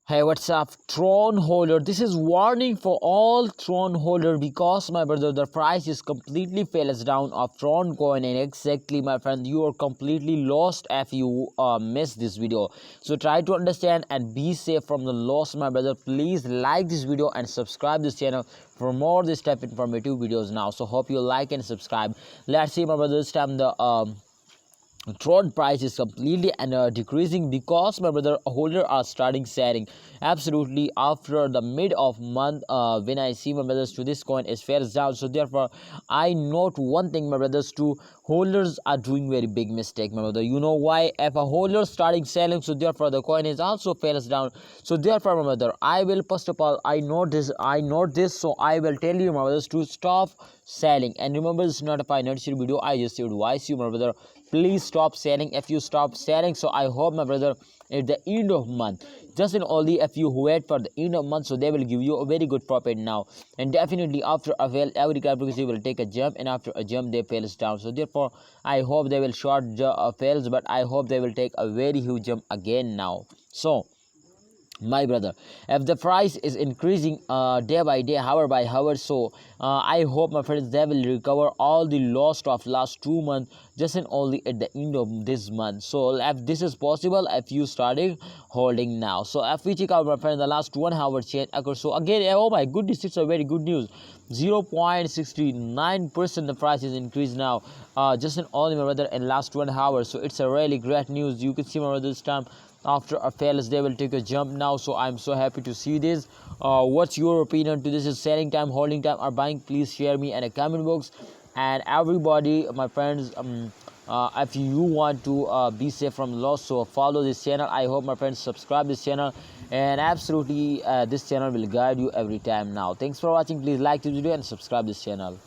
Hey, what's up, Tron holder? This is warning for all Tron holder because my brother, the price is completely fails down of Tron coin, and exactly, my friend, you are completely lost if you miss this video. So try to understand and be safe from the loss, my brother. Please like this video and subscribe this channel for more this type informative videos now. So hope you like and subscribe. Let's see, my brother. This time the Tron price is completely and decreasing because my brother holder are starting selling absolutely after the mid of month. When I see my brothers to this coin is fails down, so therefore I note one thing, my brothers, to holders are doing very big mistake, my brother. You know why? If a holder starting selling, so therefore the coin is also fails down. So therefore, my brother, I will first of all I note this, so I will tell you, my brothers, to stop selling. And remember, this is not a financial video. I just advise you, my brother, please stop selling. If you stop selling, so I hope, my brother, at the end of month, just in only if you wait for the end of month, so they will give you a very good profit now. And definitely after a fail, every cryptocurrency will take a jump, and after a jump they fails down. So therefore I hope they will short fails, but I hope they will take a very huge jump again now. So my brother, if the price is increasing day by day, hour by hour, so I hope, my friends, they will recover all the loss of last 2 months just and only at the end of this month. So if this is possible, if you starting holding now, so if we check out, my friend, the last 1 hour change occurs, so again, oh my goodness, it's a very good news. 0.69% the price is increased now, just in only, my brother, in last 1 hour. So it's a really great news. You can see, my brother, this time after a fails they will take a jump now. So I'm so happy to see this. What's your opinion to this? Is selling time, holding time, or buying? Please share me in a comment box. And everybody, my friends, if you want to be safe from loss, so follow this channel. I hope, my friends, subscribe this channel, and absolutely this channel will guide you every time now. Thanks for watching. Please like this video and subscribe this channel.